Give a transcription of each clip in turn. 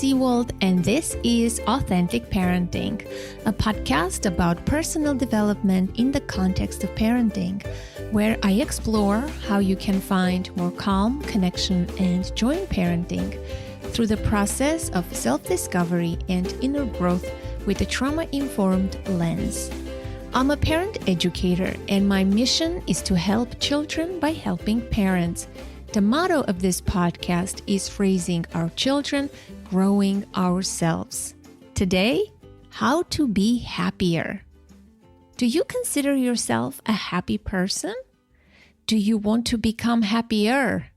Seawald, and this is Authentic Parenting, a podcast about personal development in the context of parenting, where I explore how you can find more calm, connection, and joy in parenting through the process of self-discovery and inner growth with a trauma-informed lens. I'm a parent educator, and my mission is to help children by helping parents. The motto of this podcast is raising our children, growing ourselves. Today, how to be happier. Do you consider yourself a happy person? Do you want to become happier?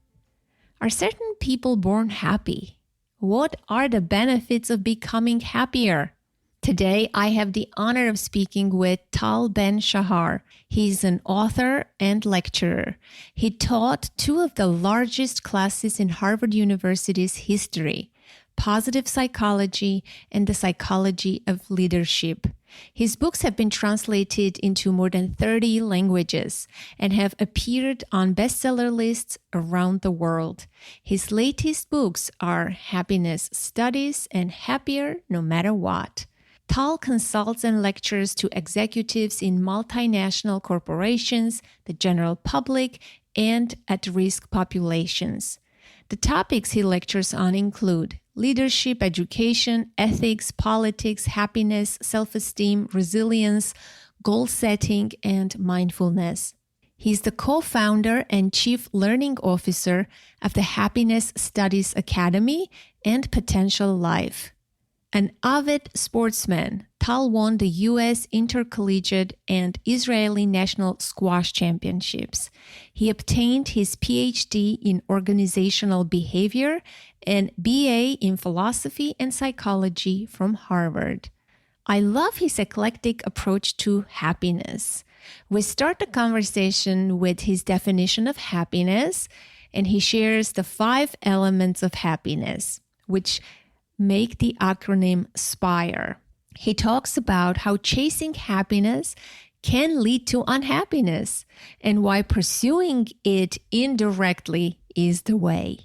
Are certain people born happy? What are the benefits of becoming happier? Today, I have the honor of speaking with Tal Ben-Shahar. He's an author and lecturer. He taught two of the largest classes in Harvard University's history, positive psychology and the psychology of leadership. His books have been translated into more than 30 languages and have appeared on bestseller lists around the world. His latest books are Happiness Studies and Happier No Matter What. Tal consults and lectures to executives in multinational corporations, the general public, and at-risk populations. The topics he lectures on include leadership, education, ethics, politics, happiness, self-esteem, resilience, goal setting, and mindfulness. He's the co-founder and chief learning officer of the Happiness Studies Academy and Potential Life. An avid sportsman, Tal won the U.S. Intercollegiate and Israeli National Squash Championships. He obtained his PhD in Organizational Behavior and BA in Philosophy and Psychology from Harvard. I love his eclectic approach to happiness. We start the conversation with his definition of happiness, and he shares the 5 elements of happiness, which make the acronym SPIRE. He talks about how chasing happiness can lead to unhappiness and why pursuing it indirectly is the way.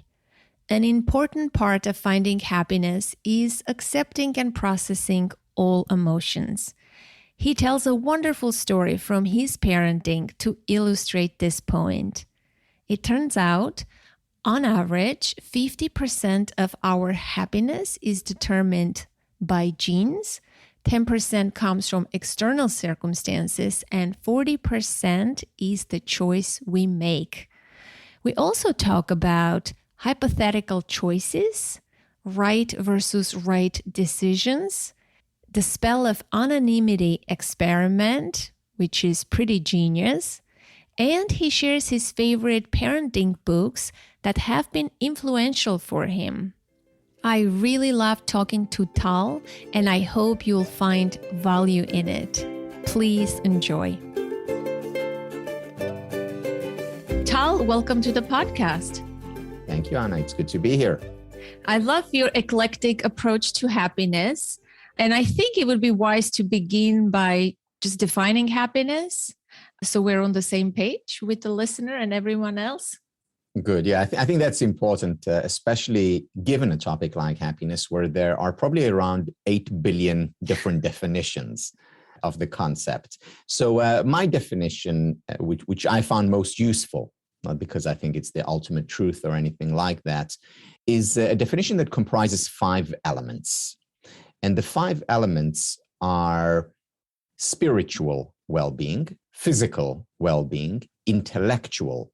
An important part of finding happiness is accepting and processing all emotions. He tells a wonderful story from his parenting to illustrate this point. It turns out, on average, 50% of our happiness is determined by genes, 10% comes from external circumstances, and 40% is the choice we make. We also talk about hypothetical choices, right versus right decisions, the spell of anonymity experiment, which is pretty genius, and he shares his favorite parenting books that have been influential for him. I really love talking to Tal, and I hope you'll find value in it. Please enjoy. Tal, welcome to the podcast. Thank you, Anna. It's good to be here. I love your eclectic approach to happiness, and I think it would be wise to begin by just defining happiness, so we're on the same page with the listener and everyone else. Good. Yeah, I think that's important, especially given a topic like happiness, where there are probably around 8 billion different definitions of the concept. So my definition, which I found most useful, not because I think it's the ultimate truth or anything like that, is a definition that comprises 5 elements. And the 5 elements are spiritual well-being, physical well-being, intellectual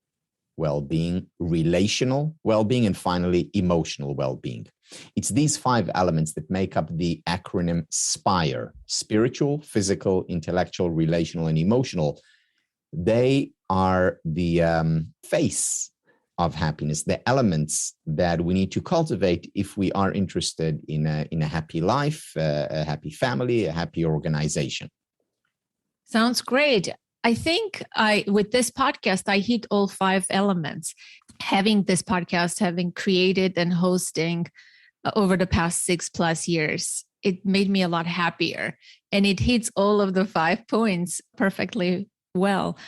well-being, relational well-being, and finally, emotional well-being. It's these 5 elements that make up the acronym SPIRE: spiritual, physical, intellectual, relational, and emotional. They are the face of happiness, the elements that we need to cultivate if we are interested in a happy life, a happy family, a happy organization. Sounds great. I think with this podcast, I hit all 5 elements. Having this podcast, having created and hosting over the past 6+ years, it made me a lot happier. And it hits all of the 5 points perfectly well.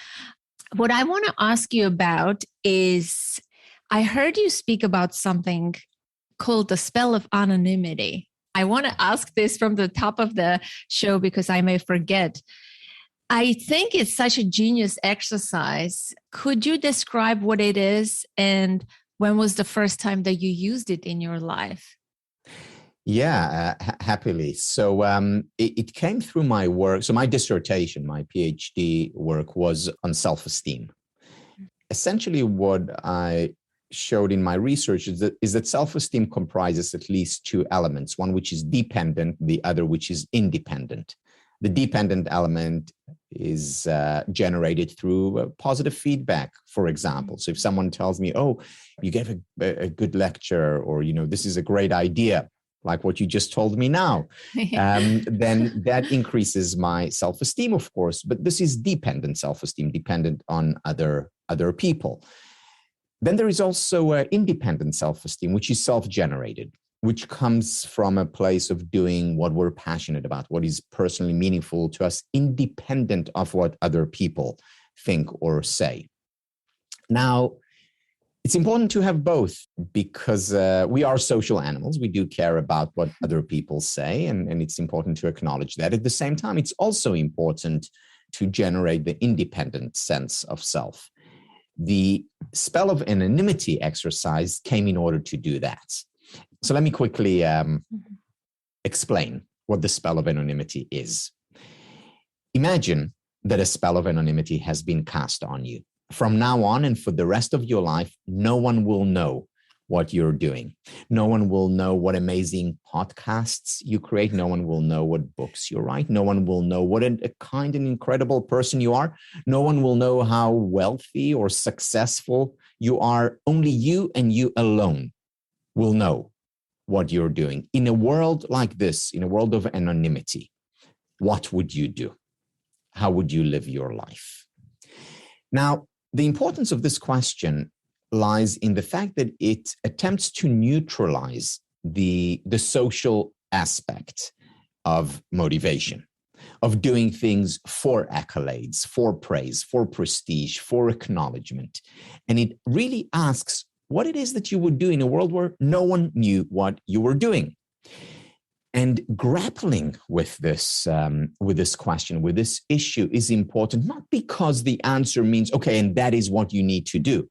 What I want to ask you about is, I heard you speak about something called The Spell of Anonymity. I want to ask this from the top of the show because I may forget. I think it's such a genius exercise. Could you describe what it is and when was the first time that you used it in your life? Yeah, happily. So it came through my work. So my dissertation, my PhD work was on self-esteem. Essentially, what I showed in my research is that self-esteem comprises at least two elements, one which is dependent, the other which is independent. The dependent element is generated through positive feedback, for example. So if someone tells me, oh, you gave a good lecture, or, this is a great idea, like what you just told me now, then that increases my self-esteem, of course. But this is dependent self-esteem, dependent on other people. Then there is also independent self-esteem, which is self-generated, which comes from a place of doing what we're passionate about, what is personally meaningful to us, independent of what other people think or say. Now, it's important to have both because we are social animals. We do care about what other people say, and it's important to acknowledge that. At the same time, it's also important to generate the independent sense of self. The spell of anonymity exercise came in order to do that. So let me quickly explain what the spell of anonymity is. Imagine that a spell of anonymity has been cast on you. From now on and for the rest of your life, no one will know what you're doing. No one will know what amazing podcasts you create. No one will know what books you write. No one will know what a kind and incredible person you are. No one will know how wealthy or successful you are. Only you and you alone will know what you're doing. In a world like this, in a world of anonymity, what would you do? How would you live your life? Now, the importance of this question lies in the fact that it attempts to neutralize the social aspect of motivation, of doing things for accolades, for praise, for prestige, for acknowledgement. And it really asks what it is that you would do in a world where no one knew what you were doing. And grappling with this question, with this issue is important, not because the answer means, okay, and that is what you need to do.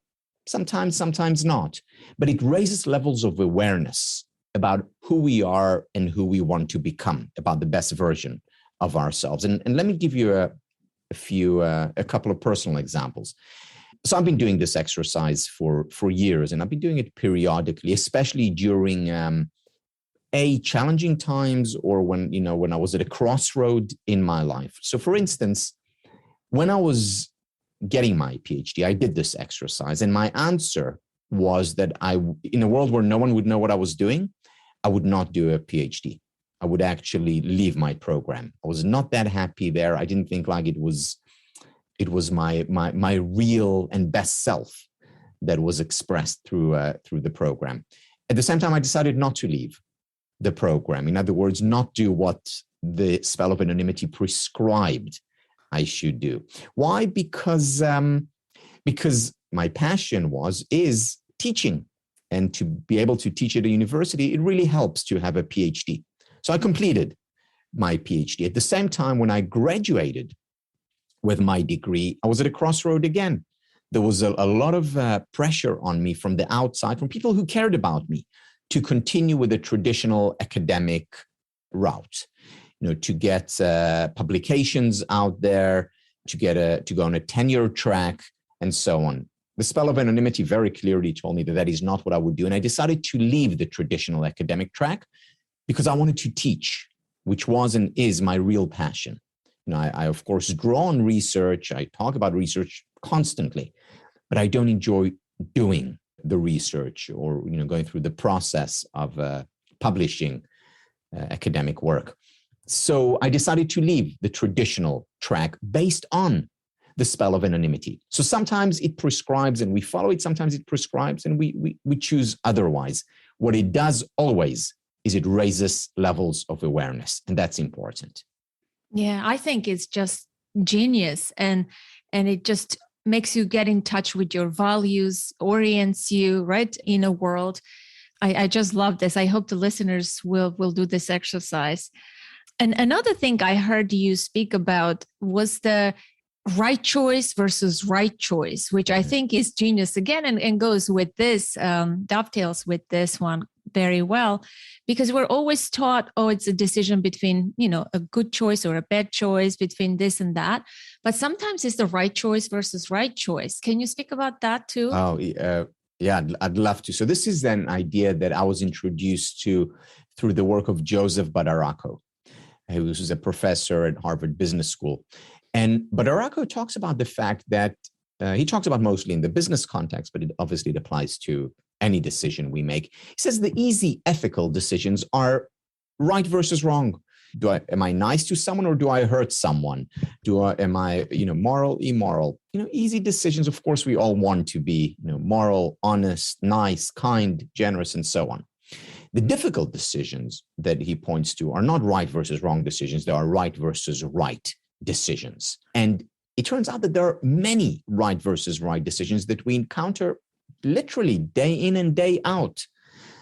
Sometimes not. But it raises levels of awareness about who we are and who we want to become, about the best version of ourselves. And let me give you a couple of personal examples. So I've been doing this exercise for years, and I've been doing it periodically, especially during challenging times or when I was at a crossroad in my life. So for instance, when I was getting my PhD, I did this exercise, and my answer was that in a world where no one would know what I was doing, I would not do a PhD. I would actually leave my program. I was not that happy there. I didn't think like it was my real and best self that was expressed through the program. At the same time, I decided not to leave the program. In other words, not do what the spell of anonymity prescribed I should do. Why? Because my passion is teaching, and to be able to teach at a university, it really helps to have a PhD. So I completed my PhD. At the same time, when I graduated with my degree, I was at a crossroad again. There was a lot of pressure on me from the outside, from people who cared about me, to continue with the traditional academic route, to get publications out there, to go on a tenure track, and so on. The spell of anonymity very clearly told me that is not what I would do. And I decided to leave the traditional academic track because I wanted to teach, which was and is my real passion. I of course draw on research. I talk about research constantly, but I don't enjoy doing the research or going through the process of publishing academic work. So I decided to leave the traditional track based on the spell of anonymity. So sometimes it prescribes and we follow it. Sometimes it prescribes and we choose otherwise. What it does always is it raises levels of awareness, and that's important. Yeah, I think it's just genius, and it just makes you get in touch with your values, orients you, right, in a world I just love this. I hope the listeners will do this exercise. And another thing I heard you speak about was the right choice versus right choice, which I think is genius again, and goes with this, dovetails with this one very well, because we're always taught, oh, it's a decision between, a good choice or a bad choice, between this and that. But sometimes it's the right choice versus right choice. Can you speak about that too? Oh, yeah, I'd love to. So this is an idea that I was introduced to through the work of Joseph Badaracco, who was a professor at Harvard Business School. And Badaracco talks about the fact that he talks about mostly in the business context, but it applies to any decision we make. He says the easy ethical decisions are right versus wrong. Am I nice to someone or do I hurt someone? Am I, moral, immoral? Easy decisions. Of course, we all want to be, moral, honest, nice, kind, generous, and so on. The difficult decisions that he points to are not right versus wrong decisions. They are right versus right decisions. And it turns out that there are many right versus right decisions that we encounter literally day in and day out.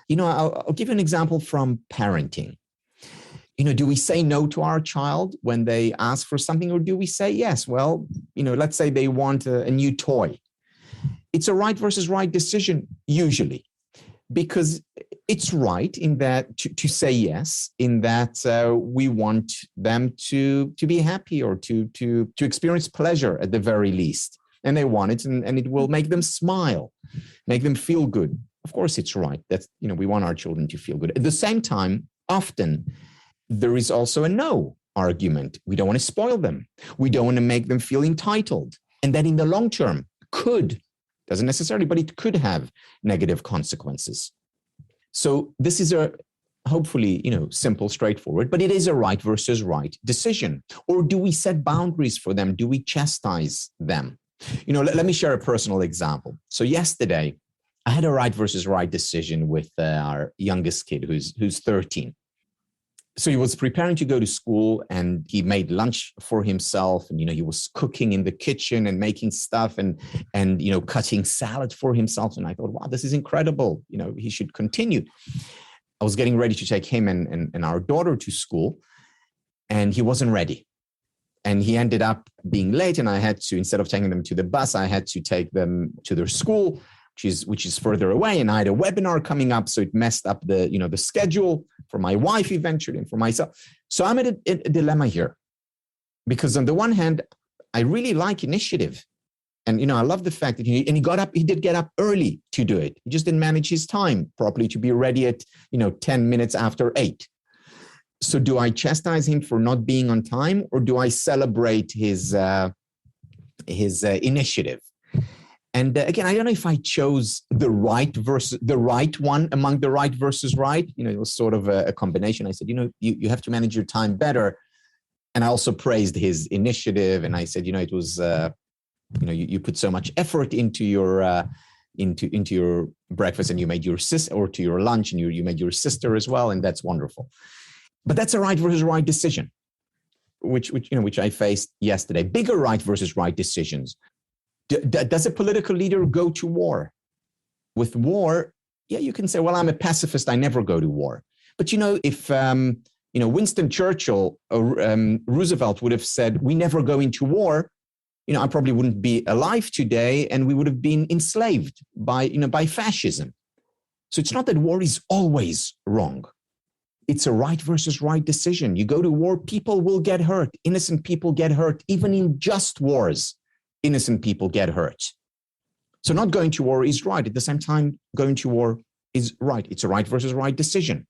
I'll give you an example from parenting. Do we say no to our child when they ask for something, or do we say yes? Well, let's say they want a new toy. It's a right versus right decision, usually, because it's right in that to say yes, in that we want them to be happy or to experience pleasure at the very least. And they want it, and it will make them smile, make them feel good. Of course, it's right. That's, we want our children to feel good. At the same time, often there is also a no argument. We don't want to spoil them. We don't want to make them feel entitled. And that in the long term doesn't necessarily, but it could have negative consequences. So this is a hopefully, simple, straightforward, but it is a right versus right decision. Or do we set boundaries for them? Do we chastise them? Let me share a personal example. So yesterday, I had a right versus right decision with our youngest kid who's 13. So he was preparing to go to school, and he made lunch for himself. And, he was cooking in the kitchen and making stuff and cutting salad for himself. And I thought, wow, this is incredible. He should continue. I was getting ready to take him and our daughter to school, and he wasn't ready. And he ended up being late, and I had to, instead of taking them to the bus, I had to take them to their school, which is further away. And I had a webinar coming up, so it messed up the schedule for my wife eventually and for myself. So I'm at a dilemma here, because on the one hand, I really like initiative. And, I love the fact that he did get up early to do it. He just didn't manage his time properly to be ready at, 10 minutes after 8. So do I chastise him for not being on time, or do I celebrate his initiative? And again, I don't know if I chose the right one among the right versus right. It was sort of a combination. I said, you have to manage your time better. And I also praised his initiative. And I said, it was, you put so much effort into your into your breakfast, and you made your sister, or to your lunch, and you made your sister as well. And that's wonderful. But that's a right versus right decision, which I faced yesterday. Bigger right versus right decisions. Does a political leader go to war? With war, yeah, you can say, well, I'm a pacifist, I never go to war. But if Winston Churchill or Roosevelt would have said, we never go into war, I probably wouldn't be alive today, and we would have been enslaved by fascism. So it's not that war is always wrong. It's a right versus right decision. You go to war, people will get hurt. Innocent people get hurt. Even in just wars, innocent people get hurt. So not going to war is right. At the same time, going to war is right. It's a right versus right decision.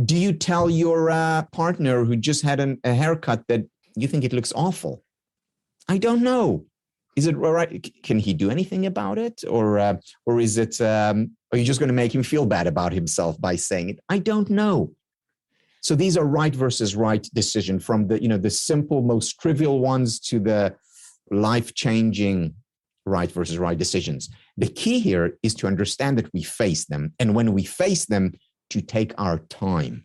Do you tell your partner who just had a haircut that you think it looks awful? I don't know. Is it all right? Can he do anything about it? Or is it, are you just going to make him feel bad about himself by saying it? I don't know. So these are right versus right decision, from the simple, most trivial ones to the life-changing right versus right decisions. The key here is to understand that we face them. And when we face them, to take our time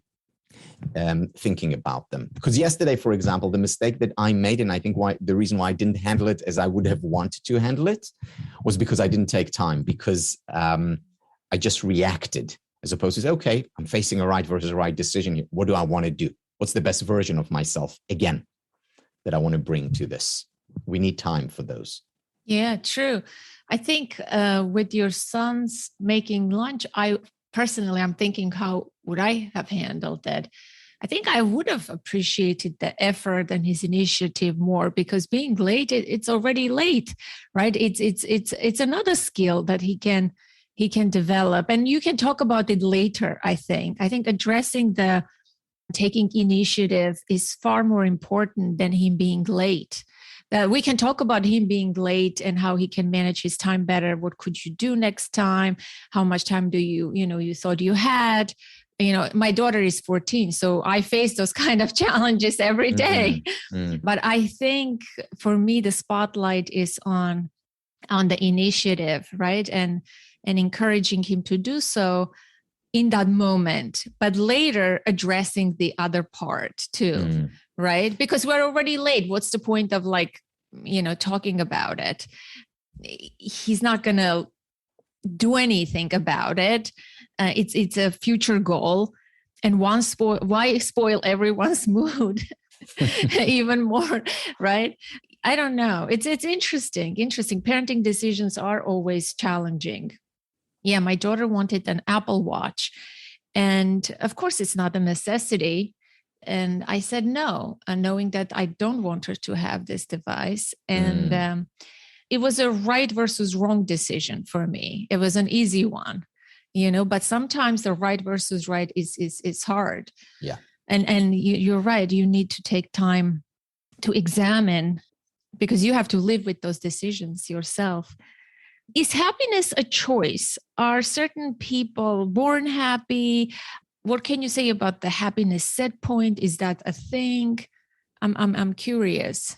thinking about them. Because yesterday, for example, the mistake that I made, and I think the reason why I didn't handle it as I would have wanted to handle it, was because I didn't take time. Because I just reacted, as opposed to say, okay, I'm facing a right versus right decision here. What do I want to do? What's the best version of myself, again, that I want to bring to this? We need time for those. Yeah, true. I think with your sons making lunch, I'm thinking, how would I have handled that? I think I would have appreciated the effort and his initiative more, because being late, it's already late, right? It's another skill that he can develop, and you can talk about it later. I think addressing the taking initiative is far more important than him being late. We can talk about him being late and how he can manage his time better. What could you do next time? How much time do you thought you had? My daughter is 14, so I face those kind of challenges every day. But I think for me, the spotlight is on the initiative, right? And encouraging him to do so in that moment, but later addressing the other part too, right? Because we're already late. What's the point of talking about it? He's not going to do anything about it. It's a future goal. And why spoil everyone's mood even more, right? I don't know. It's interesting. Parenting decisions are always challenging. Yeah, my daughter wanted an Apple Watch. And of course, it's not a necessity. And I said no, knowing that I don't want her to have this device. And it was a right versus wrong decision for me. It was an easy one, but sometimes the right versus right is hard. Yeah. And you're right. You need to take time to examine, because you have to live with those decisions yourself. Is happiness a choice? Are certain people born happy? What can you say about the happiness set point? Is that a thing? I'm curious.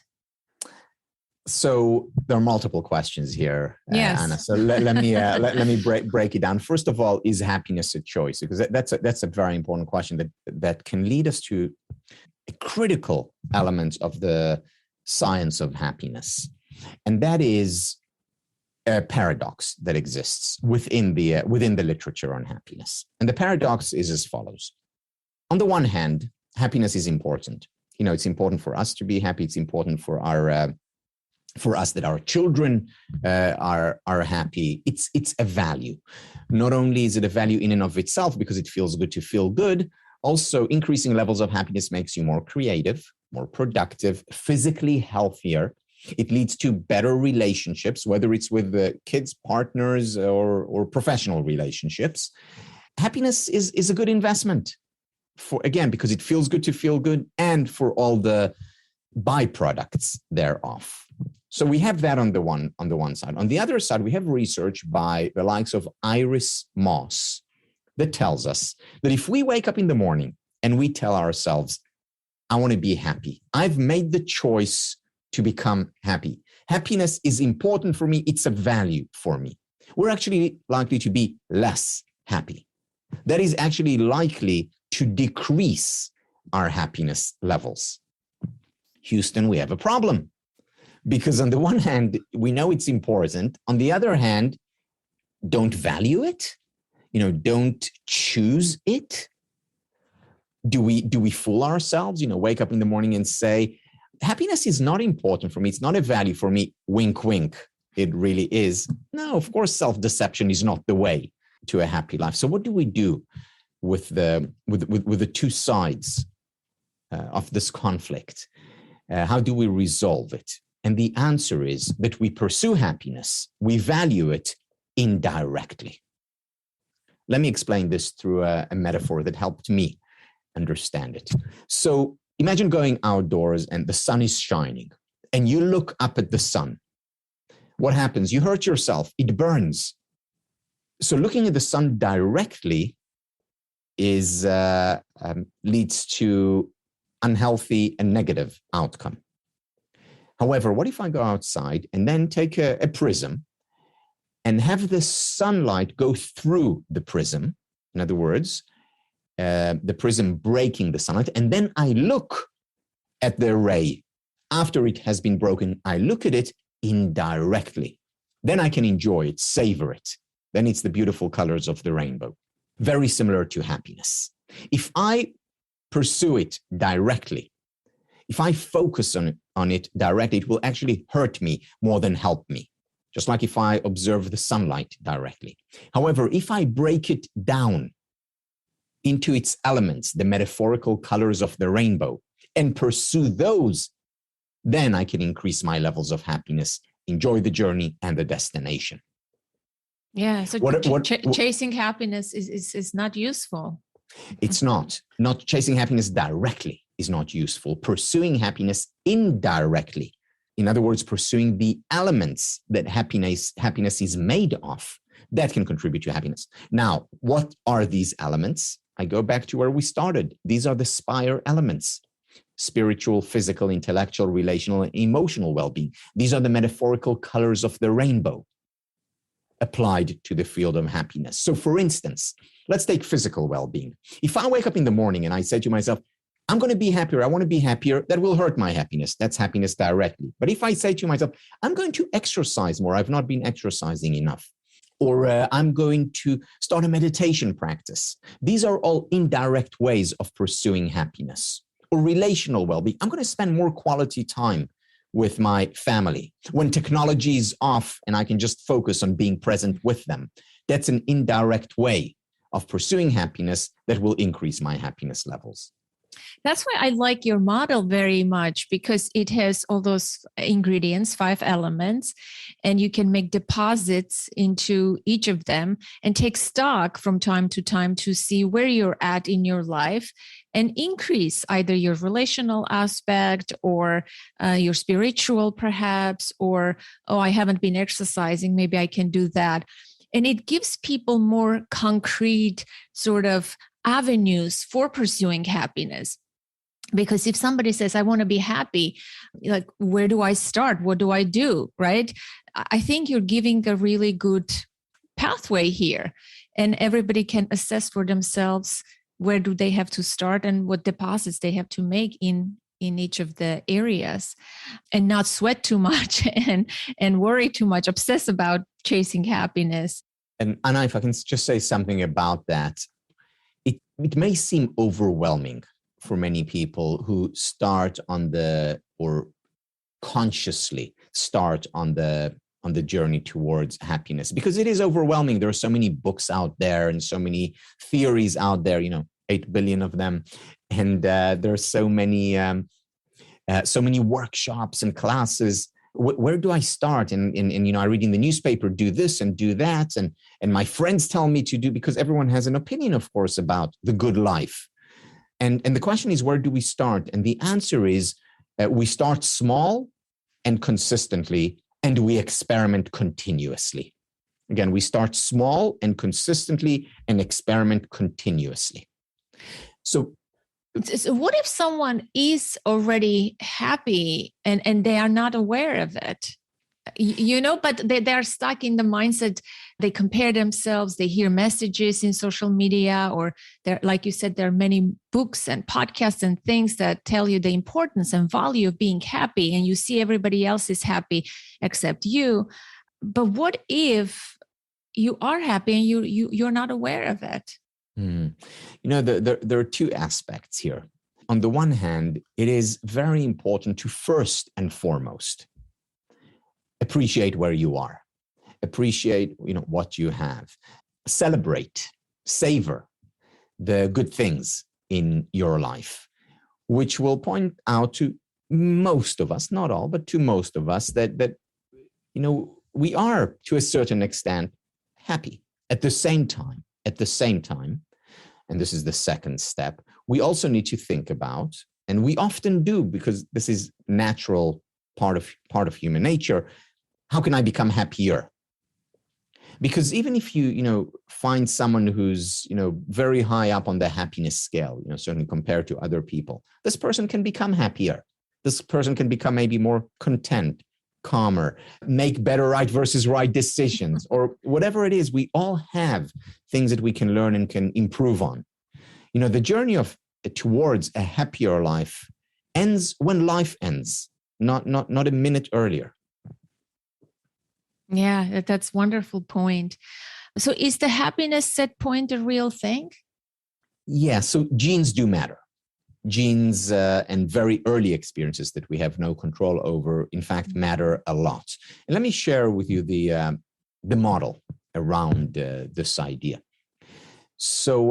So there are multiple questions here, yes. Anna. So let me break it down. First of all, is happiness a choice? Because that's a very important question that can lead us to a critical element of the science of happiness, and that is a paradox that exists within the literature on happiness. And the paradox is as follows. On the one hand, happiness is important. It's important for us to be happy. It's important for us that our children are happy. It's a value. Not only is it a value in and of itself because it feels good to feel good, also increasing levels of happiness makes you more creative, more productive, physically healthier. It leads to better relationships, whether it's with the kids, partners, or professional relationships. Happiness is a good investment because it feels good to feel good, and for all the byproducts thereof. So we have that on the one side. On the other side, we have research by the likes of Iris Moss that tells us that if we wake up in the morning and we tell ourselves, I want to be happy, I've made the choice to become happy. Happiness is important for me. It's a value for me. We're actually likely to be less happy. That is actually likely to decrease our happiness levels. Houston, we have a problem. Because on the one hand, we know it's important. On the other hand, don't value it. Don't choose it. Do we fool ourselves? Wake up in the morning and say, happiness is not important for me. It's not a value for me. Wink, wink. It really is. No, of course, self-deception is not the way to a happy life. So what do we do with the two sides of this conflict? How do we resolve it? And the answer is that we pursue happiness. We value it indirectly. Let me explain this through a metaphor that helped me understand it. So imagine going outdoors and the sun is shining and you look up at the sun. What happens? You hurt yourself. It burns. So looking at the sun directly leads to unhealthy and negative outcome. However, what if I go outside and then take a prism and have the sunlight go through the prism? In other words, the prism breaking the sunlight, and then I look at the ray after it has been broken. I look at it indirectly. Then I can enjoy it, savor it. then it's the beautiful colors of the rainbow. Very similar to happiness. If I pursue it directly, if I focus on it directly, it will actually hurt me more than help me. Just like if I observe the sunlight directly. However, if I break it down into its elements, the metaphorical colors of the rainbow, and pursue those, then I can increase my levels of happiness, enjoy the journey and the destination. Yeah, so chasing happiness is not useful. It's not chasing happiness directly is not useful. Pursuing happiness indirectly, in other words, pursuing the elements that happiness is made of, that can contribute to happiness. Now, what are these elements? I go back to where we started. These are the spire elements: spiritual, physical, intellectual, relational, and emotional well-being. These are the metaphorical colors of the rainbow applied to the field of happiness. So for instance, let's take physical well-being. If I wake up in the morning and I say to myself, I'm going to be happier, I want to be happier, that will hurt my happiness. That's happiness directly. But if I say to myself, I'm going to exercise more, I've not been exercising enough, or I'm going to start a meditation practice. These are all indirect ways of pursuing happiness. Or relational well-being. I'm going to spend more quality time with my family. When technology is off and I can just focus on being present with them, that's an indirect way of pursuing happiness that will increase my happiness levels. That's why I like your model very much, because it has all those ingredients, 5 elements, and you can make deposits into each of them and take stock from time to time to see where you're at in your life and increase either your relational aspect or your spiritual perhaps, or, oh, I haven't been exercising, maybe I can do that. And it gives people more concrete sort of avenues for pursuing happiness. Because if somebody says, I want to be happy, like, where do I start? What do I do? Right? I think you're giving a really good pathway here, and everybody can assess for themselves where do they have to start and what deposits they have to make in each of the areas, and not sweat too much and worry too much, obsess about chasing happiness. And Anna, if I can just say something about that, it may seem overwhelming for many people who start or consciously start on the journey towards happiness, because it is overwhelming. There are so many books out there and so many theories out there, 8 billion of them. And there are so many workshops and classes. Where do I start? And I read in the newspaper, do this and do that. And my friends tell me to do, because everyone has an opinion, of course, about the good life. And the question is, where do we start? And the answer is, we start small and consistently, and we experiment continuously. Again, we start small and consistently and experiment continuously. So what if someone is already happy and they are not aware of it? But they are stuck in the mindset. They compare themselves, they hear messages in social media, or there, like you said, there are many books and podcasts and things that tell you the importance and value of being happy, and you see everybody else is happy except you. But what if you are happy and you're not aware of it? There are 2 aspects here. On the one hand, it is very important to first and foremost appreciate where you are, appreciate what you have, celebrate, savor the good things in your life, which will point out to most of us, not all, but to most of us, that we are to a certain extent happy. At the same time, and this is the second step, we also need to think about, and we often do because this is natural part of human nature, how can I become happier? Because even if you find someone who's very high up on the happiness scale, certainly compared to other people, this person can become happier. This person can become maybe more content, calmer, make better right versus right decisions, or whatever it is. We all have things that we can learn and can improve on. The journey towards a happier life ends when life ends, not a minute earlier. Yeah, that's a wonderful point. So is the happiness set point a real thing? Yeah, so genes do matter. Genes and very early experiences that we have no control over, in fact, matter a lot. And let me share with you the model around this idea. So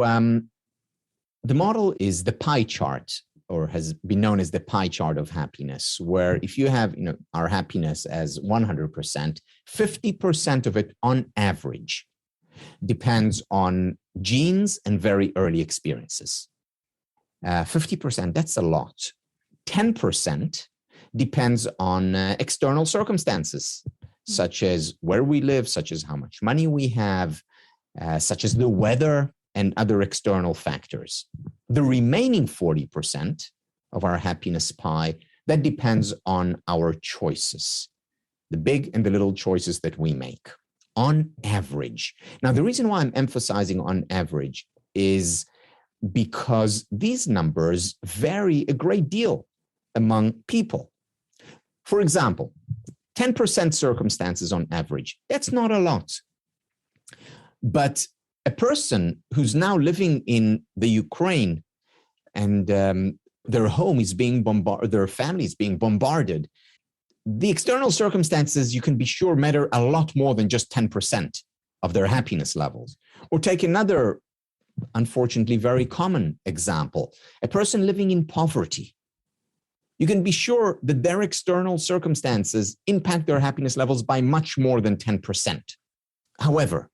the model is the pie chart, or has been known as the pie chart of happiness, where if you have our happiness as 100%, 50% of it on average depends on genes and very early experiences. 50%, that's a lot. 10% depends on external circumstances, such as where we live, such as how much money we have, such as the weather and other external factors. The remaining 40% of our happiness pie, that depends on our choices, the big and the little choices that we make on average. Now, the reason why I'm emphasizing on average is because these numbers vary a great deal among people. For example, 10% circumstances on average, that's not a lot. But a person who's now living in the Ukraine and their home is being bombarded, their family is being bombarded, the external circumstances, you can be sure, matter a lot more than just 10% of their happiness levels. Or take another, unfortunately, very common example, a person living in poverty. You can be sure that their external circumstances impact their happiness levels by much more than 10%. However,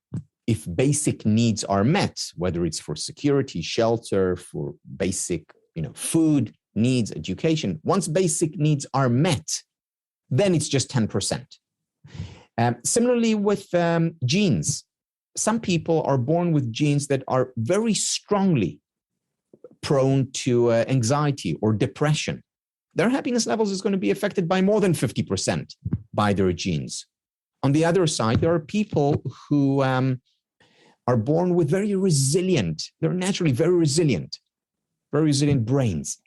if basic needs are met, whether it's for security, shelter, for basic, food needs, education, once basic needs are met, then it's just 10%. Similarly with genes, some people are born with genes that are very strongly prone to anxiety or depression. Their happiness levels is going to be affected by more than 50% by their genes. On the other side, there are people who are born with very resilient, they're naturally very resilient brains.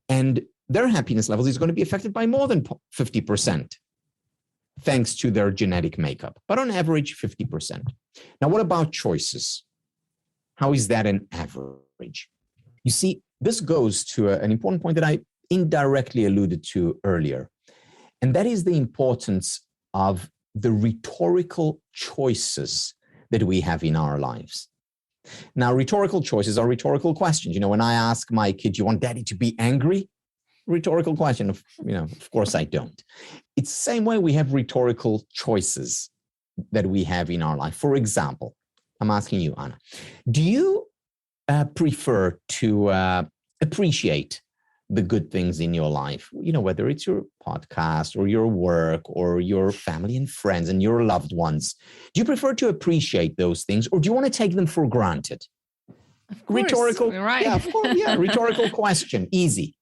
And their happiness levels is going to be affected by more than 50%, thanks to their genetic makeup. But on average, 50%. Now, what about choices? How is that an average? You see, this goes to an important point that I indirectly alluded to earlier, and that is the importance of the rhetorical choices that we have in our lives. Now, rhetorical choices are rhetorical questions. When I ask my kid, do you want daddy to be angry? Rhetorical question, of course I don't. It's the same way we have rhetorical choices that we have in our life. For example, I'm asking you, Anna, do you prefer to appreciate the good things in your life? Whether it's your podcast or your work or your family and friends and your loved ones. Do you prefer to appreciate those things, or do you want to take them for granted? Of course, rhetorical, right? Yeah, of course, yeah. Rhetorical question, easy.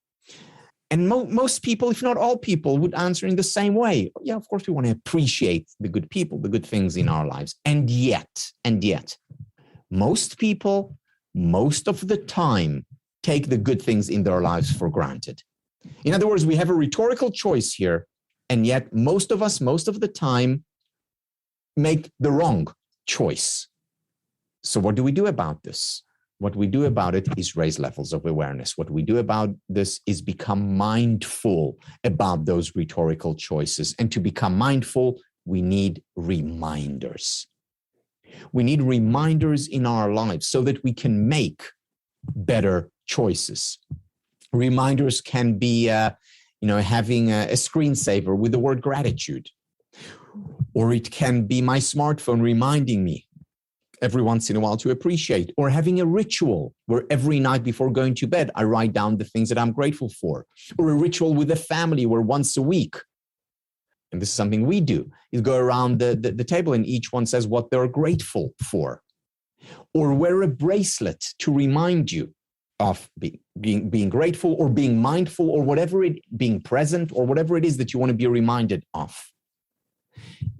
And most people, if not all people, would answer in the same way. Yeah, of course, we want to appreciate the good people, the good things in our lives. And yet, most people, most of the time, take the good things in their lives for granted. In other words, we have a rhetorical choice here, and yet most of us, most of the time, make the wrong choice. So what do we do about this? What we do about it is raise levels of awareness. What we do about this is become mindful about those rhetorical choices. And to become mindful, we need reminders. We need reminders in our lives so that we can make better choices. Reminders can be, having a screensaver with the word gratitude, or it can be my smartphone reminding me every once in a while to appreciate, or having a ritual where every night before going to bed, I write down the things that I'm grateful for, or a ritual with a family where once a week, and this is something we do, is go around the table and each one says what they're grateful for, or wear a bracelet to remind you of being grateful or being mindful or being present or whatever it is that you want to be reminded of.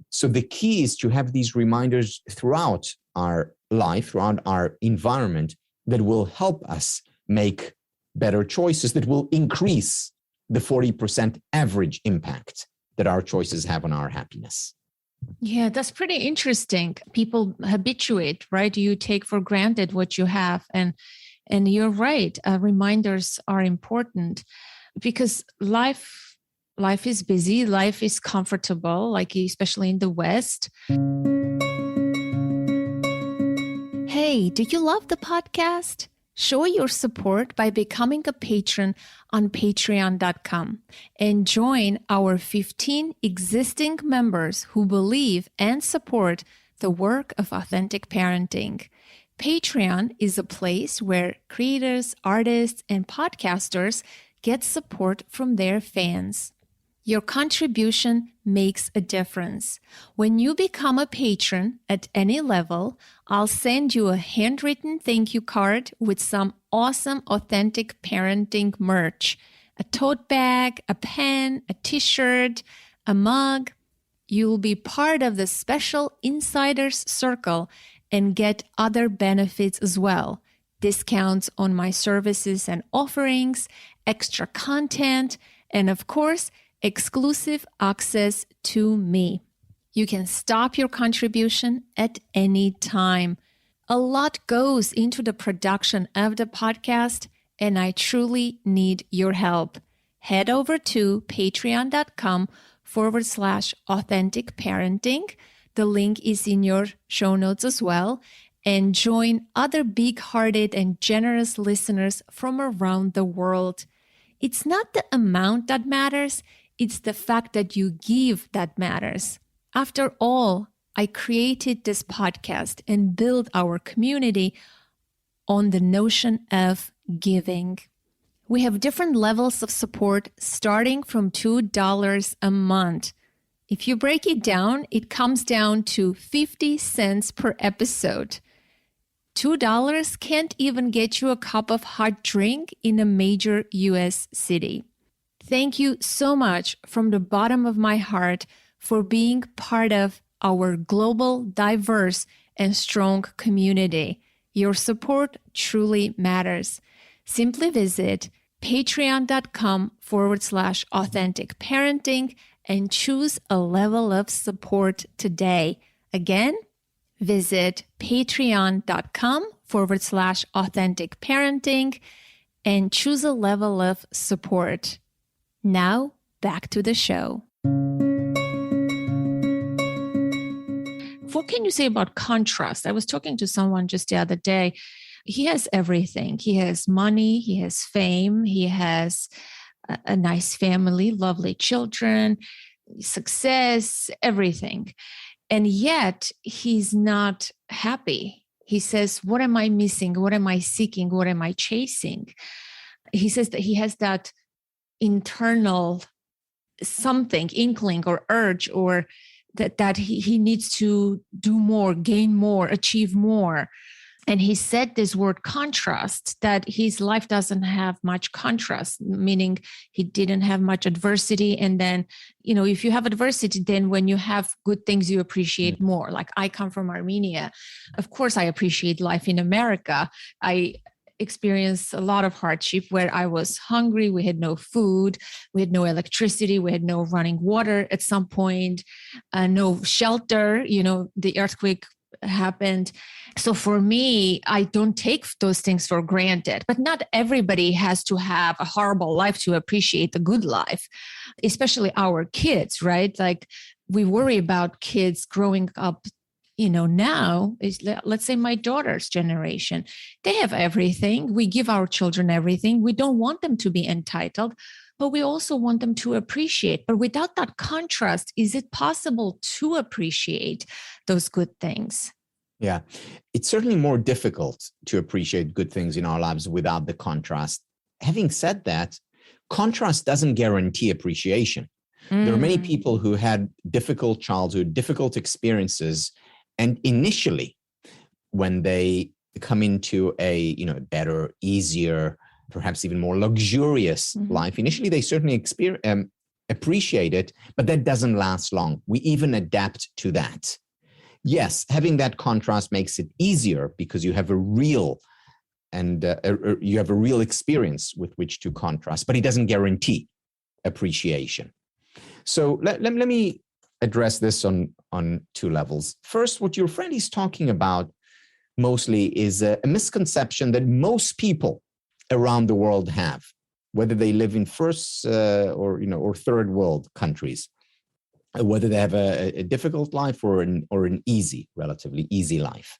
So the key is to have these reminders throughout our life, throughout our environment, that will help us make better choices, that will increase the 40% average impact that our choices have on our happiness. Yeah, that's pretty interesting. People habituate, right? You take for granted what you have, and you're right. Reminders are important because life is busy, life is comfortable, like especially in the West. Hey, do you love the podcast? Show your support by becoming a patron on patreon.com and join our 15 existing members who believe and support the work of authentic parenting. Patreon is a place where creators, artists, and podcasters get support from their fans. Your contribution makes a difference. When you become a patron at any level, I'll send you a handwritten thank you card with some awesome authentic parenting merch. A tote bag, a pen, a t-shirt, a mug. You'll be part of the special insiders circle and get other benefits as well. Discounts on my services and offerings, extra content, and of course, exclusive access to me. You can stop your contribution at any time. A lot goes into the production of the podcast, and I truly need your help. Head over to patreon.com/authentic parenting. The link is in your show notes as well. And join other big-hearted and generous listeners from around the world. It's not the amount that matters. It's the fact that you give that matters. After all, I created this podcast and built our community on the notion of giving. We have different levels of support starting from $2 a month. If you break it down, it comes down to 50 cents per episode. $2 can't even get you a cup of hot drink in a major US city. Thank you so much from the bottom of my heart for being part of our global, diverse, and strong community. Your support truly matters. Simply visit patreon.com/authentic parenting and choose a level of support today. Again, visit patreon.com/authentic parenting and choose a level of support. Now, back to the show. What can you say about contrast? I was talking to someone just the other day. He has everything. He has money, he has fame, he has a nice family, lovely children, success, everything. And yet he's not happy. He says, what am I missing? What am I seeking? What am I chasing? He says that he has that internal something, inkling or urge, or that he needs to do more, gain more, achieve more. And he said this word contrast, that his life doesn't have much contrast, meaning he didn't have much adversity. And then, if you have adversity, then when you have good things, you appreciate more. Like I come from Armenia. Of course, I appreciate life in America. I experienced a lot of hardship where I was hungry. We had no food. We had no electricity. We had no running water at some point, no shelter. The earthquake happened. So for me, I don't take those things for granted, but not everybody has to have a horrible life to appreciate the good life, especially our kids, right? Like we worry about kids growing up, now is, let's say my daughter's generation, they have everything. We give our children everything. We don't want them to be entitled, but we also want them to appreciate. But without that contrast, is it possible to appreciate those good things? Yeah, it's certainly more difficult to appreciate good things in our lives without the contrast. Having said that, contrast doesn't guarantee appreciation. There are many people who had difficult childhood, difficult experiences, and initially, when they come into a better, easier, perhaps even more luxurious life, initially they certainly appreciate it, but that doesn't last long. We even adapt to that. Yes, having that contrast makes it easier because you have a real experience with which to contrast, but it doesn't guarantee appreciation. So let me address this on two levels. First, what your friend is talking about mostly is a misconception that most people around the world have, whether they live in first or third world countries, whether they have a difficult life or an relatively easy life.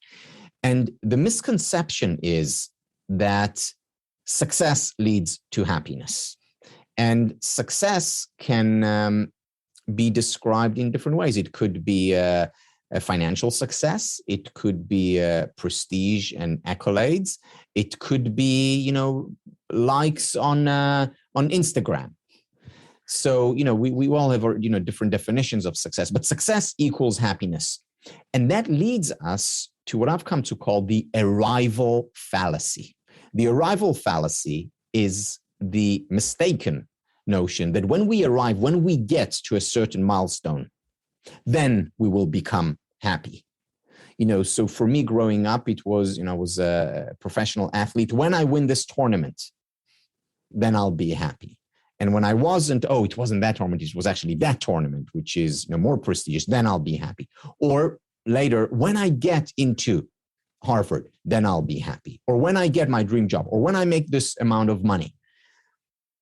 And the misconception is that success leads to happiness. And success can be described in different ways. It could be a financial success. It could be prestige and accolades. It could be, likes on Instagram. So, we all have, different definitions of success, but success equals happiness. And that leads us to what I've come to call the arrival fallacy. The arrival fallacy is the mistaken notion that when we arrive, when we get to a certain milestone, then we will become happy. So for me growing up, it was, I was a professional athlete. When I win this tournament, then I'll be happy. And when I wasn't, it wasn't that tournament, it was actually that tournament, which is more prestigious, then I'll be happy. Or later, when I get into Harvard, then I'll be happy. Or when I get my dream job, or when I make this amount of money,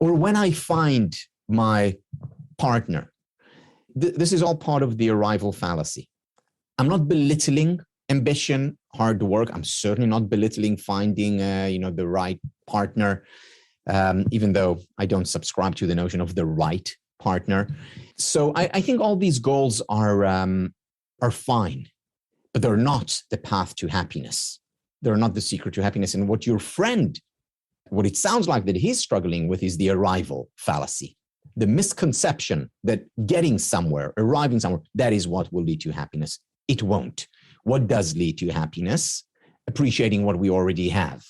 or when I find my partner. This is all part of the arrival fallacy. I'm not belittling ambition, hard work. I'm certainly not belittling finding, the right partner, even though I don't subscribe to the notion of the right partner. So I think all these goals are fine, but they're not the path to happiness. They're not the secret to happiness. And what it sounds like that he's struggling with is the arrival fallacy, the misconception that getting somewhere, arriving somewhere, that is what will lead to happiness. It won't. What does lead to happiness? Appreciating what we already have,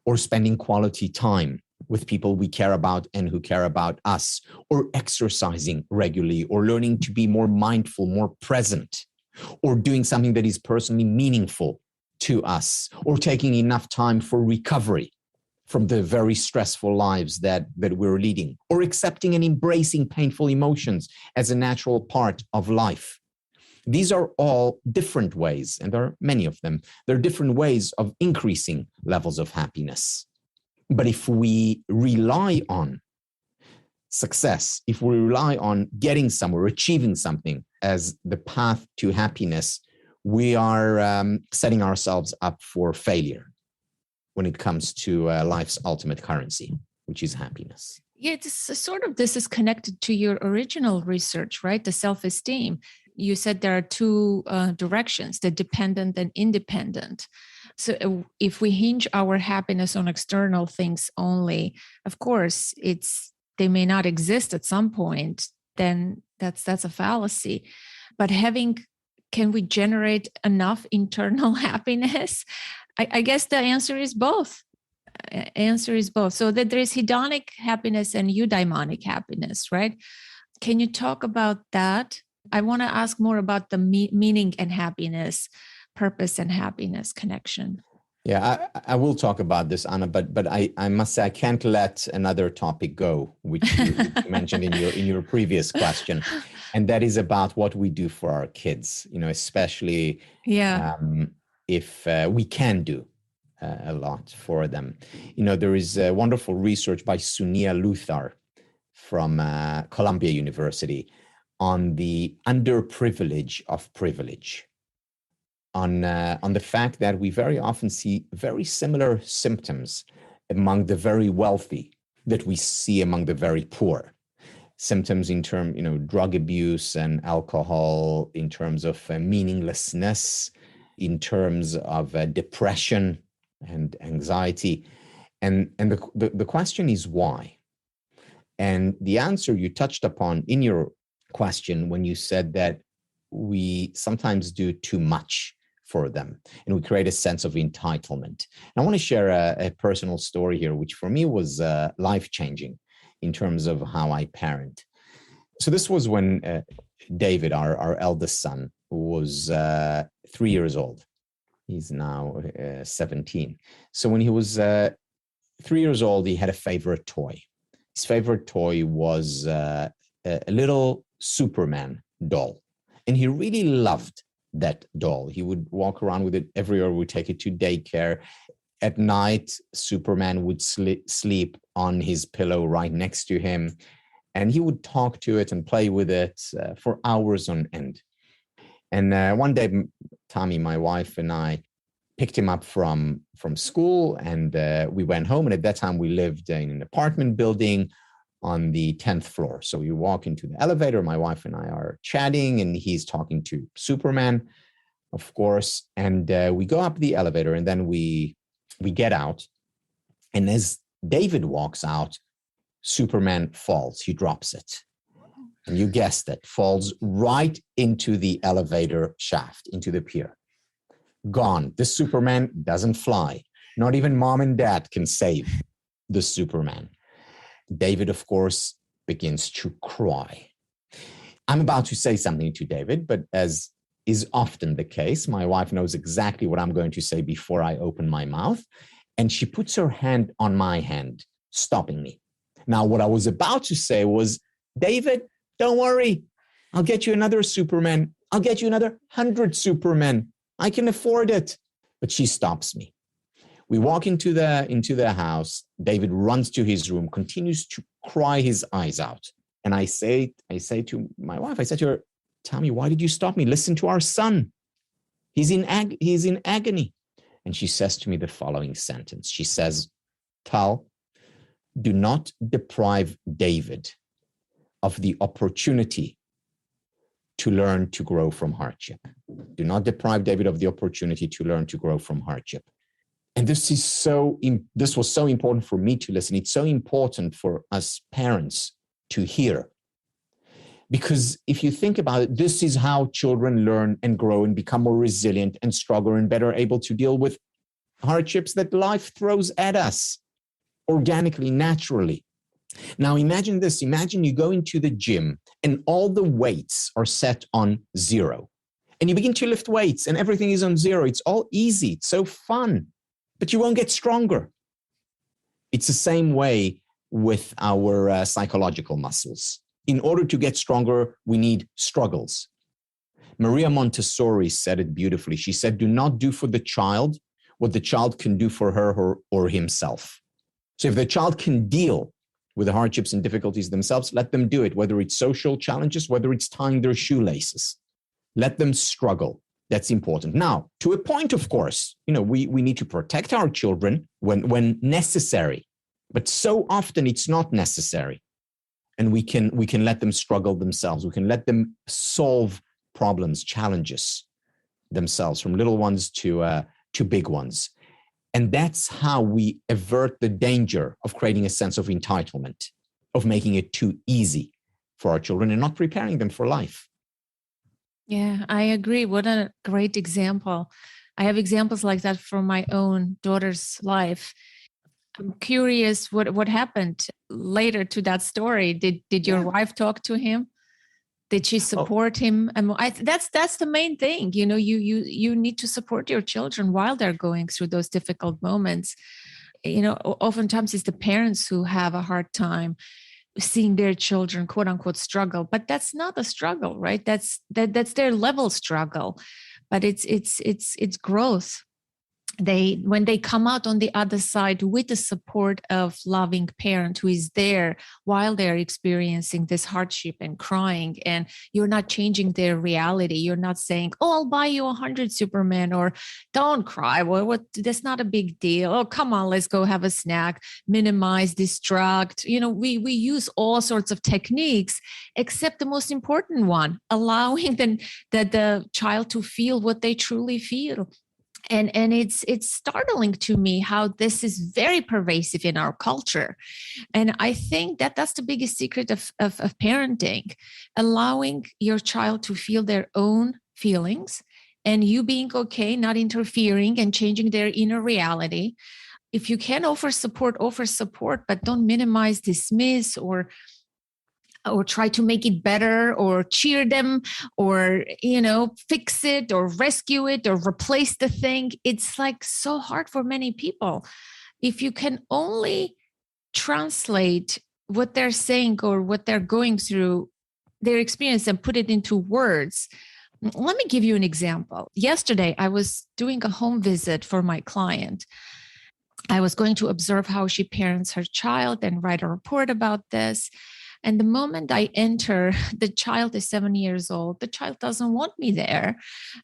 or spending quality time with people we care about and who care about us, or exercising regularly, or learning to be more mindful, more present, or doing something that is personally meaningful to us, or taking enough time for recovery from the very stressful lives that we're leading, or accepting and embracing painful emotions as a natural part of life. These are all different ways, and there are many of them. There are different ways of increasing levels of happiness. But if we rely on success, if we rely on getting somewhere, achieving something as the path to happiness, we are setting ourselves up for failure when it comes to life's ultimate currency, which is happiness. Yeah, this is connected to your original research, right? The self-esteem. You said there are two directions, the dependent and independent. So if we hinge our happiness on external things only, of course, they may not exist at some point, then that's a fallacy. But can we generate enough internal happiness? I guess the answer is both. So that there is hedonic happiness and eudaimonic happiness, right? Can you talk about that? I want to ask more about the meaning and happiness, purpose and happiness connection. Yeah, I will talk about this, Anna, but I must say I can't let another topic go, which you mentioned in your previous question, and that is about what we do for our kids. Especially if we can do a lot for them. There is wonderful research by Sunia Luthar from Columbia University on the underprivilege of privilege, on the fact that we very often see very similar symptoms among the very wealthy that we see among the very poor. Symptoms in terms, drug abuse and alcohol, in terms of meaninglessness, in terms of depression and anxiety. And the question is why? And the answer you touched upon in your question when you said that we sometimes do too much for them and we create a sense of entitlement. And I want to share a personal story here, which for me was life-changing in terms of how I parent. So this was when David, our eldest son, was 3 years old. He's now 17. So when he was 3 years old, he had a favorite toy. His favorite toy was a little Superman doll. And he really loved that doll. He would walk around with it everywhere. We would take it to daycare. At night, Superman would sleep on his pillow right next to him. And he would talk to it and play with it for hours on end. And one day, Tommy, my wife, and I picked him up from school, and we went home. And at that time, we lived in an apartment building on the 10th floor. So we walk into the elevator. My wife and I are chatting, and he's talking to Superman, of course. And we go up the elevator, and then we get out. And as David walks out, Superman falls. He drops it. And you guessed it, falls right into the elevator shaft, into the pier. Gone. This Superman doesn't fly. Not even mom and dad can save the Superman. David, of course, begins to cry. I'm about to say something to David, but as is often the case, my wife knows exactly what I'm going to say before I open my mouth. And she puts her hand on my hand, stopping me. Now, what I was about to say was, David, don't worry. I'll get you another Superman. I'll get you another 100 Supermen. I can afford it. But she stops me. We walk into the house. David runs to his room, continues to cry his eyes out. And I say to my wife, I said to her, Tommy, why did you stop me? Listen to our son. He's in agony. And she says to me the following sentence. She says, Tal, do not deprive David of the opportunity to learn to grow from hardship. Do not deprive David of the opportunity to learn to grow from hardship. And this was so important for me to listen. It's so important for us parents to hear. Because if you think about it, this is how children learn and grow and become more resilient and stronger and better able to deal with hardships that life throws at us organically, naturally. Now imagine this. Imagine you go into the gym and all the weights are set on 0. And you begin to lift weights and everything is on 0. It's all easy. It's so fun. But you won't get stronger. It's the same way with our psychological muscles. In order to get stronger, we need struggles. Maria Montessori said it beautifully. She said, do not do for the child what the child can do for her or himself. So if the child can deal with the hardships and difficulties themselves, let them do it, whether it's social challenges, whether it's tying their shoelaces. Let them struggle. That's important. Now, to a point, of course, we need to protect our children when necessary, but so often it's not necessary. And we can let them struggle themselves. We can let them solve problems, challenges themselves, from little ones to big ones. And that's how we avert the danger of creating a sense of entitlement, of making it too easy for our children and not preparing them for life. Yeah, I agree. What a great example. I have examples like that from my own daughter's life. I'm curious what happened later to that story. Did your wife talk to him? Did she support him? That's the main thing. You need to support your children while they're going through those difficult moments. Oftentimes it's the parents who have a hard time seeing their children, quote unquote, struggle, but that's not a struggle, right? That's their level struggle, but it's growth. When they come out on the other side with the support of loving parent who is there while they're experiencing this hardship and crying, and you're not changing their reality. You're not saying, oh, I'll buy you 100 Superman, or don't cry. What? That's not a big deal. Oh, come on, let's go have a snack, minimize, distract. We use all sorts of techniques, except the most important one, allowing the child to feel what they truly feel. And it's startling to me how this is very pervasive in our culture. And I think that's the biggest secret of parenting, allowing your child to feel their own feelings and you being okay, not interfering and changing their inner reality. If you can offer support, but don't minimize, dismiss, or try to make it better, or cheer them, or fix it or rescue it or replace the thing. It's like so hard for many people. If you can only translate what they're saying or what they're going through, their experience, and put it into words, Let me give you an example. Yesterday, I was doing a home visit for my client. I was going to observe how she parents her child and write a report about this. And the moment I enter, the child is 7 years old. The child doesn't want me there.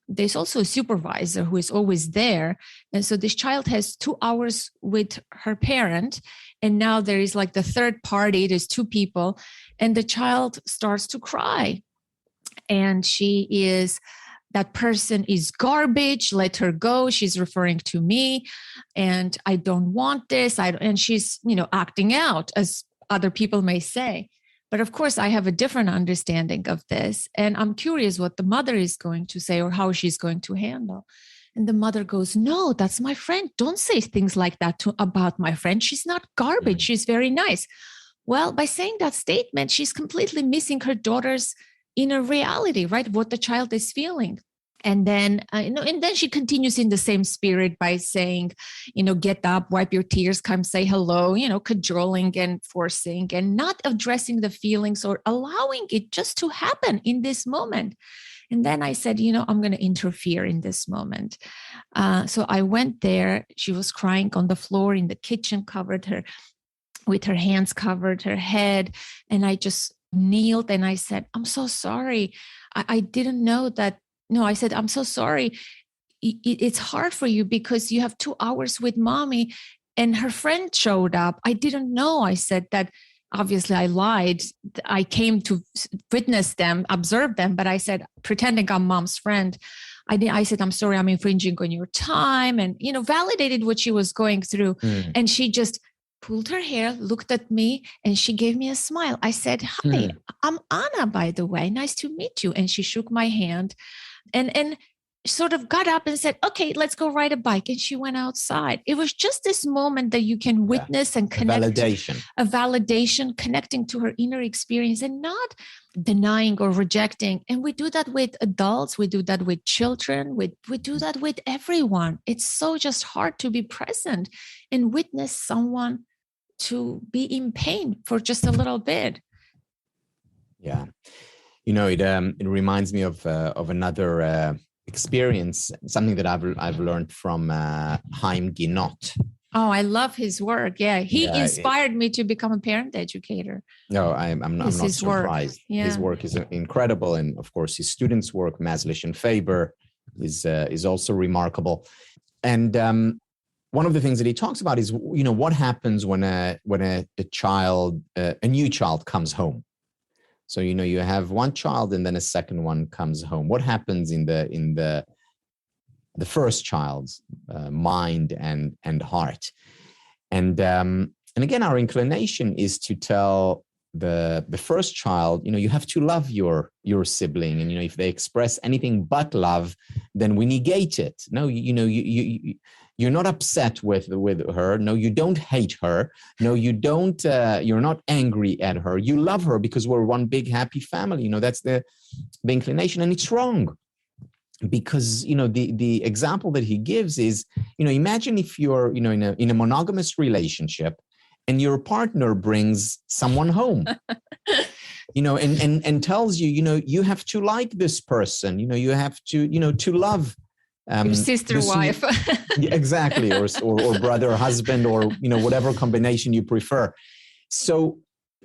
There's also a supervisor who is always there. And so this child has 2 hours with her parent. And now there is like the third party, there's 2 people, and the child starts to cry. And that person is garbage, let her go. She's referring to me, and I don't want this. And she's, acting out, as other people may say. But of course, I have a different understanding of this. And I'm curious what the mother is going to say or how she's going to handle. And the mother goes, no, that's my friend. Don't say things like that about my friend. She's not garbage. She's very nice. Well, by saying that statement, she's completely missing her daughter's inner reality, right? What the child is feeling. And then, and then she continues in the same spirit by saying, get up, wipe your tears, come say hello, cajoling and forcing and not addressing the feelings or allowing it just to happen in this moment. And then I said, I'm going to interfere in this moment. So I went there. She was crying on the floor in the kitchen, covered her with her hands, covered her head. And I just kneeled and I said, I'm so sorry. I didn't know that. No, I said, I'm so sorry. It's hard for you because you have 2 hours with mommy and her friend showed up. I didn't know. I said that. Obviously I lied. I came to witness them, observe them, but I said, pretending I'm mom's friend. I said, I'm sorry, I'm infringing on your time, and, validated what she was going through. And she just pulled her hair, looked at me, and she gave me a smile. I said, hi, I'm Anna, by the way. Nice to meet you. And she shook my hand and sort of got up and said, okay, let's go ride a bike. And she went outside. It was just this moment that you can witness and connect. A validation, connecting to her inner experience and not denying or rejecting. And we do that with adults. We do that with children. We do that with everyone. It's so just hard to be present and witness someone to be in pain for just a little bit. Yeah. It reminds me of another experience, something that I've learned from Haim Ginott. Oh, I love his work. Yeah, he inspired me to become a parent educator. No, I'm not surprised. Yeah. His work is incredible, and of course, his students' work, Maslish and Faber, is also remarkable. And one of the things that he talks about is, what happens when a child, a new child, comes home. So, you have one child and then a second one comes home. What happens in the first child's mind and heart? And again, our inclination is to tell the first child, you have to love your sibling. And, if they express anything but love, then we negate it. No, you're not upset with her. No, you don't hate her. No, you don't. You're not angry at her. You love her because we're one big happy family. That's the inclination, and it's wrong. Because the example that he gives is, imagine if you're in a monogamous relationship, and your partner brings someone home, and tells you, you have to like this person. You have to love. Your sister, wife. Exactly, or brother, husband, or whatever combination you prefer. So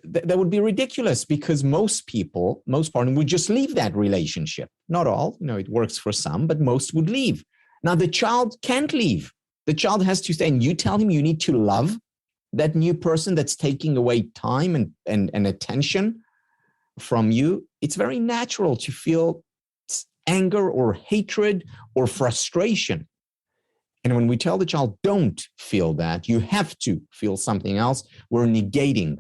that would be ridiculous, because most partners would just leave that relationship. Not all, it works for some, but most would leave. Now the child can't leave. The child has to stay, and you tell him you need to love that new person that's taking away time and attention from you. It's very natural to feel anger or hatred or frustration. And when we tell the child, don't feel that, you have to feel something else, we're negating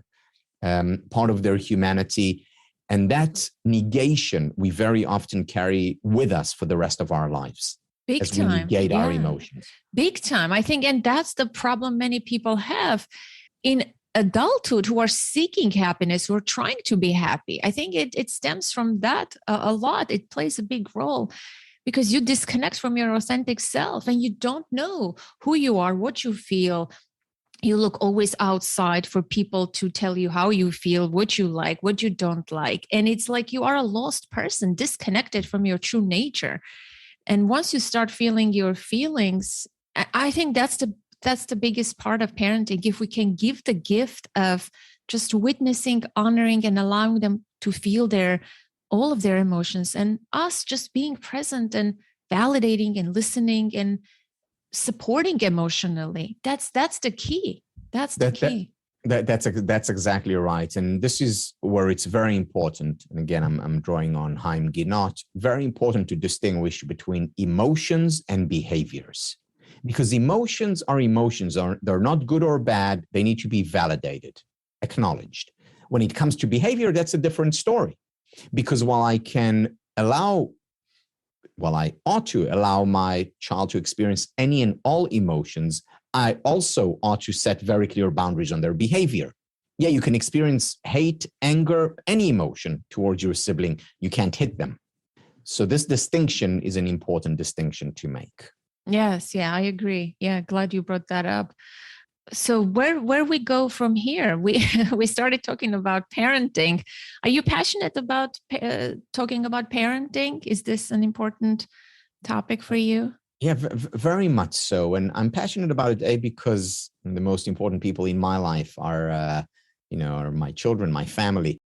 part of their humanity. And that negation we very often carry with us for the rest of our lives. Big as time. We negate our emotions. Big time. I think, and that's the problem many people have in adulthood, who are seeking happiness, who are trying to be happy. I think it stems from that a lot. It plays a big role, because you disconnect from your authentic self and you don't know who you are, what you feel, you look always outside for people to tell you how you feel, what you like, what you don't like. And it's like you are a lost person, disconnected from your true nature. And once you start feeling your feelings, I think that's the biggest part of parenting. If we can give the gift of just witnessing, honoring, and allowing them to feel all of their emotions, and us just being present and validating and listening and supporting emotionally. That's the key. That's the That, that, key. that's exactly right. And this is where it's very important. And again, I'm drawing on Haim Ginott, very important to distinguish between emotions and behaviors. Because emotions are emotions, they're not good or bad. They need to be validated, acknowledged. When it comes to behavior, that's a different story. Because while I ought to allow my child to experience any and all emotions, I also ought to set very clear boundaries on their behavior. Yeah, you can experience hate, anger, any emotion towards your sibling. You can't hit them. So this distinction is an important distinction to make. Yes, yeah, I agree. Yeah, glad you brought that up. So where we go from here? We we started talking about parenting. Are you passionate about talking about parenting? Is this an important topic for you? Yeah, very much so. And I'm passionate about it, because the most important people in my life are my children, my family.